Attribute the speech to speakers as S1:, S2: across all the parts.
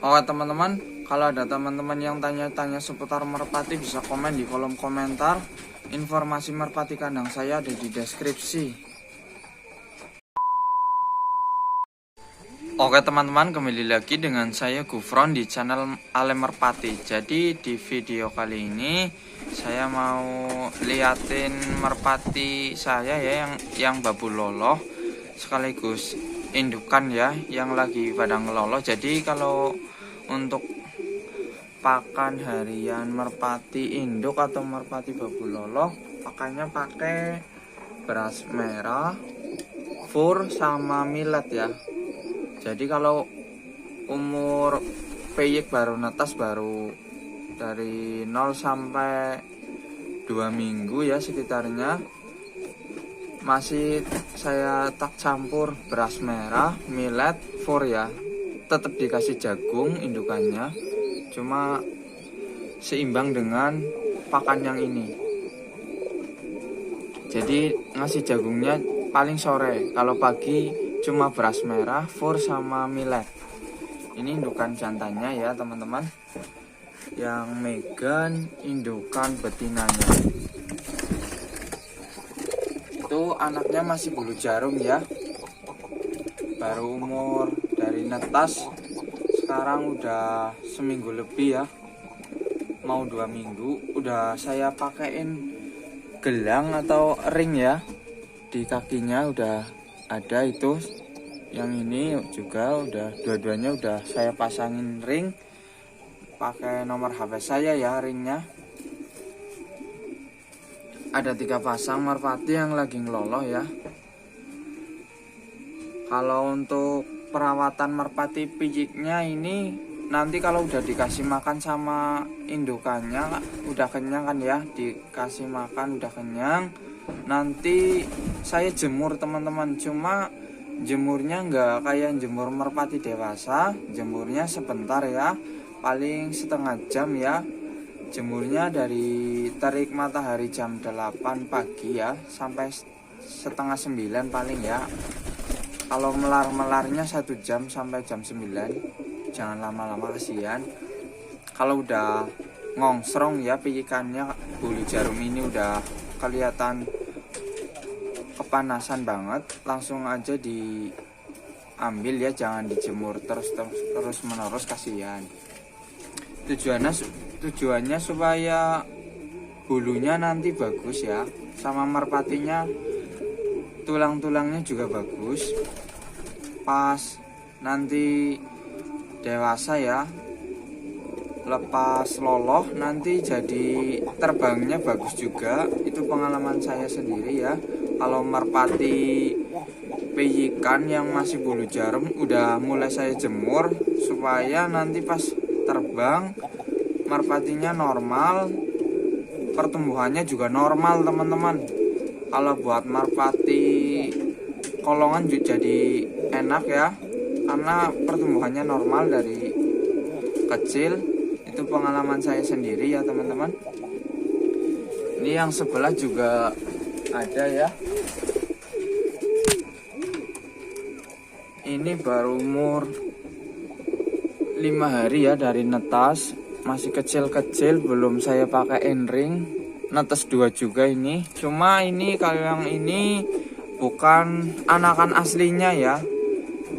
S1: Oke teman-teman, kalau ada teman-teman yang tanya-tanya seputar merpati bisa komen di kolom komentar. Informasi merpati kandang saya ada di deskripsi. Oke teman-teman, kembali lagi dengan saya Gufron di channel Ale Merpati. Jadi di video kali ini saya mau liatin merpati saya ya yang babu loloh sekaligus indukan ya yang lagi pada ngeloloh. Jadi kalau untuk pakan harian merpati induk atau merpati babu loloh, pakannya pakai beras merah, fur sama millet ya. Jadi kalau umur peyik baru netas, baru dari 0 sampai 2 minggu ya sekitarnya, masih saya tak campur beras merah, millet, fur ya. Tetap dikasih jagung indukannya, cuma seimbang dengan pakan yang ini. Jadi ngasih jagungnya paling sore, kalau pagi cuma beras merah, fur sama millet. Ini indukan jantannya ya teman-teman. Yang Megan indukan betinanya. Itu anaknya masih bulu jarum ya. Baru umur dari netas sekarang udah seminggu lebih ya. Mau 2 minggu. Udah saya pakein gelang atau ring ya. Di kakinya udah ada itu. Yang ini juga udah, dua-duanya udah saya pasangin ring pakai nomor HP saya ya ringnya. Ada 3 pasang merpati yang lagi ngeloloh ya. Kalau untuk perawatan merpati pijiknya ini nanti kalau udah dikasih makan sama indukannya udah kenyang kan ya, dikasih makan udah kenyang, nanti saya jemur teman-teman. Cuma jemurnya nggak kayak jemur merpati dewasa, jemurnya sebentar ya, paling setengah jam ya. Jemurnya dari terik matahari jam 8 pagi ya sampai setengah 9 paling ya. Kalau melar-melarnya 1 jam sampai jam 9, jangan lama-lama kasihan. Kalau udah ngongsrong ya pijikannya, bulu jarum ini udah kelihatan kepanasan banget, langsung aja diambil ya, jangan dijemur terus menerus, kasihan. Tujuannya supaya bulunya nanti bagus ya, sama merpatinya tulang-tulangnya juga bagus. Pas nanti dewasa ya, lepas loloh nanti jadi terbangnya bagus juga. Itu pengalaman saya sendiri ya. Kalau merpati peyikan yang masih bulu jarum udah mulai saya jemur supaya nanti pas terbang merpatinya normal, pertumbuhannya juga normal teman-teman. Kalau buat merpati kolongan juga jadi enak ya, karena pertumbuhannya normal dari kecil. Itu pengalaman saya sendiri ya teman-teman. Ini yang sebelah juga ada ya. Ini baru umur 5 hari ya dari netas, masih kecil-kecil, belum saya pakai ring. Netes 2 juga ini. Cuma ini kalau yang ini bukan anakan aslinya ya.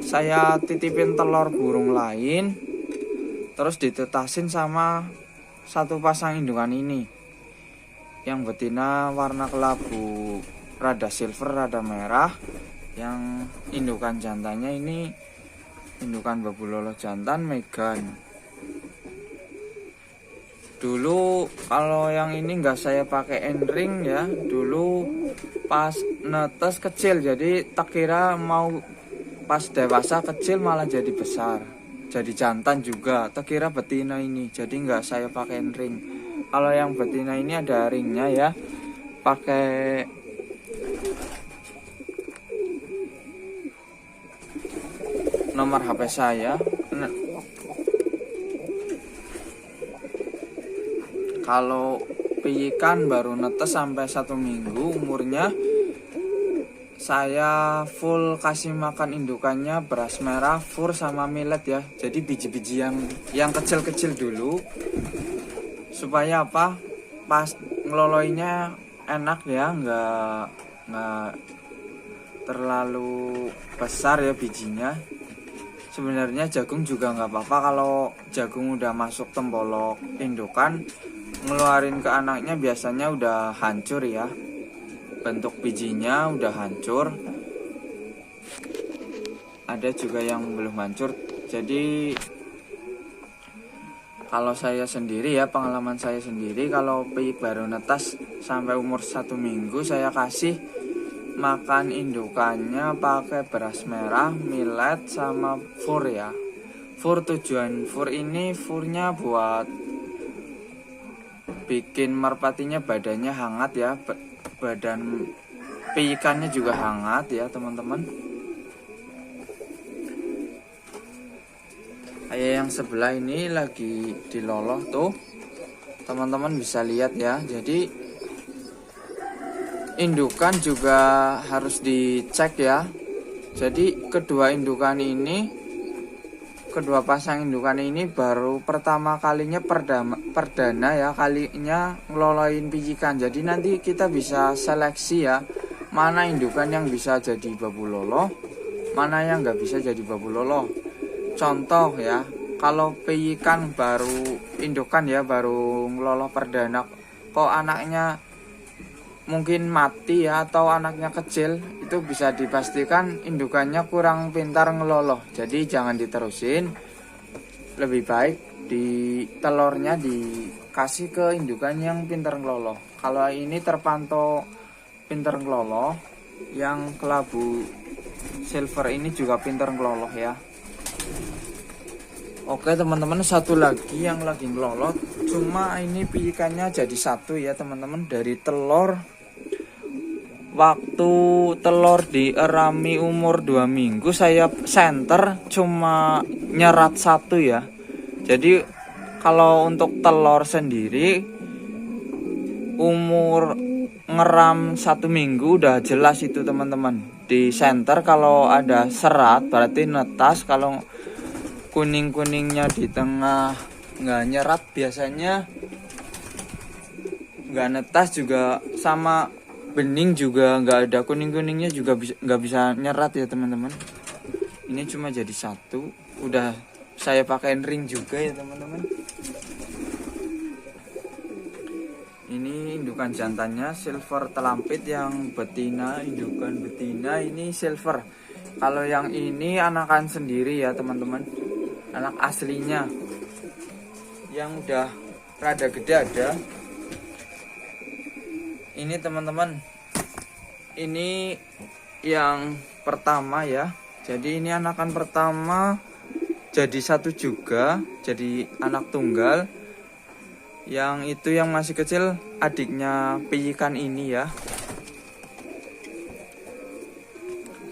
S1: Saya titipin telur burung lain, terus ditetasin sama 1 pasang indukan ini. Yang betina warna kelabu rada silver rada merah. Yang indukan jantannya ini indukan babu loloh jantan Megan. Dulu kalau yang ini nggak saya pakai ring ya, dulu pas netes kecil, jadi tak kira mau pas dewasa kecil malah jadi besar, jadi jantan juga, tak kira betina ini, jadi nggak saya pakai ring. Kalau yang betina ini ada ringnya ya, pakai nomor HP saya. Kalau pijikan baru netes sampai 1 minggu umurnya, saya full kasih makan indukannya beras merah, fur sama millet ya. Jadi biji-biji yang kecil-kecil dulu, supaya apa? Pas ngeloloinya enak ya, nggak terlalu besar ya bijinya. Sebenarnya jagung juga nggak apa-apa kalau jagung udah masuk tembolok indukan, ngeluarin ke anaknya biasanya udah hancur ya, bentuk bijinya udah hancur. Ada juga yang belum hancur. Jadi kalau saya sendiri ya, pengalaman saya sendiri, kalau peyik baru netas sampai umur 1 minggu, saya kasih makan indukannya pakai beras merah, millet, sama fur ya. Fur, tujuan fur ini, furnya buat bikin merpatinya badannya hangat ya, badan peyikannya juga hangat ya teman-teman. Kayak yang sebelah ini lagi diloloh tuh, teman-teman bisa lihat ya. Jadi indukan juga harus dicek ya. Jadi kedua pasang indukan ini baru pertama kalinya perdana ya, kalinya ngeloloin pijikan. Jadi nanti kita bisa seleksi ya, mana indukan yang bisa jadi babu lolo, mana yang nggak bisa jadi babu lolo. Contoh ya, kalau pijikan baru indukan ya, baru ngeloloh perdana, kok anaknya mungkin mati ya, atau anaknya kecil, itu bisa dipastikan indukannya kurang pintar ngeloloh. Jadi jangan diterusin, lebih baik di telurnya dikasih ke indukan yang pintar ngeloloh. Kalau ini terpantau pintar ngeloloh, yang kelabu silver ini juga pintar ngeloloh ya. Oke teman-teman, satu lagi yang lagi ngeloloh, cuma ini pijikannya jadi satu ya teman-teman. Dari telur, waktu telur dierami umur 2 minggu, saya senter cuma nyerat satu ya. Jadi kalau untuk telur sendiri, umur ngeram 1 minggu udah jelas itu teman-teman. Di senter kalau ada serat berarti netas, kalau kuning-kuningnya di tengah nggak nyerat biasanya nggak netas juga, sama bening juga nggak ada kuning-kuningnya juga nggak bisa nyerat ya teman-teman. Ini cuma jadi satu, udah saya pakein ring juga ya teman-teman. Ini indukan jantannya silver telampit yang betina, indukan betina ini silver. Kalau yang ini anakan sendiri ya teman-teman, anak aslinya yang udah rada gede ada. Ini teman-teman, ini yang pertama ya. Jadi ini anakan pertama, jadi satu juga, jadi anak tunggal. Yang itu yang masih kecil adiknya pijikan ini ya.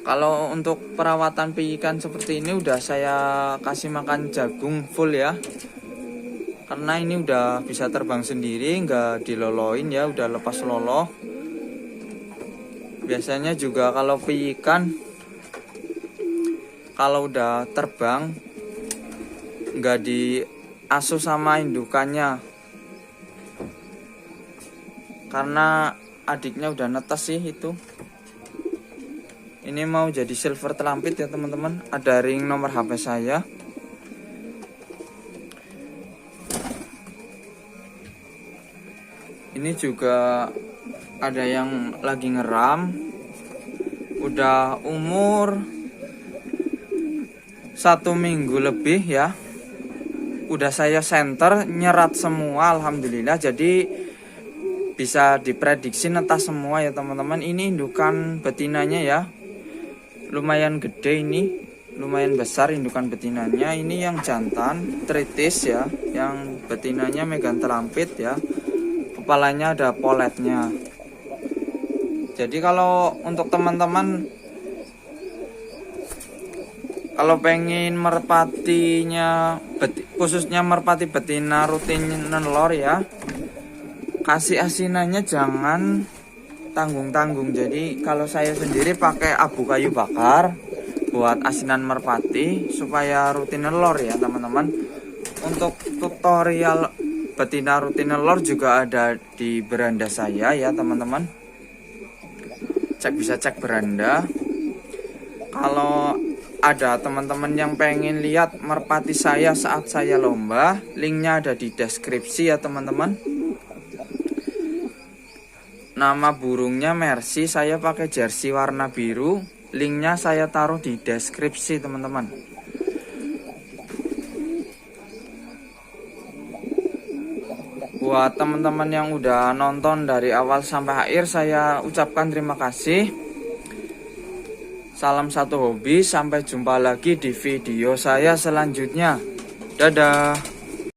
S1: Kalau untuk perawatan pijikan seperti ini udah saya kasih makan jagung full ya, karena ini udah bisa terbang sendiri, nggak diloloin ya, udah lepas loloh. Biasanya juga kalau pijikan kalau udah terbang nggak diasuh sama indukannya, karena adiknya udah netas sih itu. Ini mau jadi silver telampit ya teman-teman, ada ring nomor HP saya. Ini juga ada yang lagi ngeram, udah umur 1 minggu lebih ya. Udah saya senter nyerat semua alhamdulillah, jadi bisa diprediksi netas semua ya teman-teman. Ini indukan betinanya ya, lumayan gede, ini lumayan besar indukan betinanya. Ini yang jantan tritis ya, yang betinanya megan telampit ya, kepalanya ada poletnya. Jadi kalau untuk teman-teman kalau pengen merpatinya khususnya merpati betina rutin nelor ya, kasih asinannya jangan tanggung-tanggung. Jadi kalau saya sendiri pakai abu kayu bakar buat asinan merpati supaya rutin nelor ya teman-teman. Untuk tutorial betina rutin nelor juga ada di beranda saya ya teman-teman. Bisa cek beranda. Kalau ada teman-teman yang pengen lihat merpati saya saat saya lomba, linknya ada di deskripsi ya teman-teman. Nama burungnya Mercy, saya pakai jersey warna biru. Linknya saya taruh di deskripsi teman-teman. Buat teman-teman yang udah nonton dari awal sampai akhir, saya ucapkan terima kasih. Salam satu hobi, sampai jumpa lagi di video saya selanjutnya. Dadah.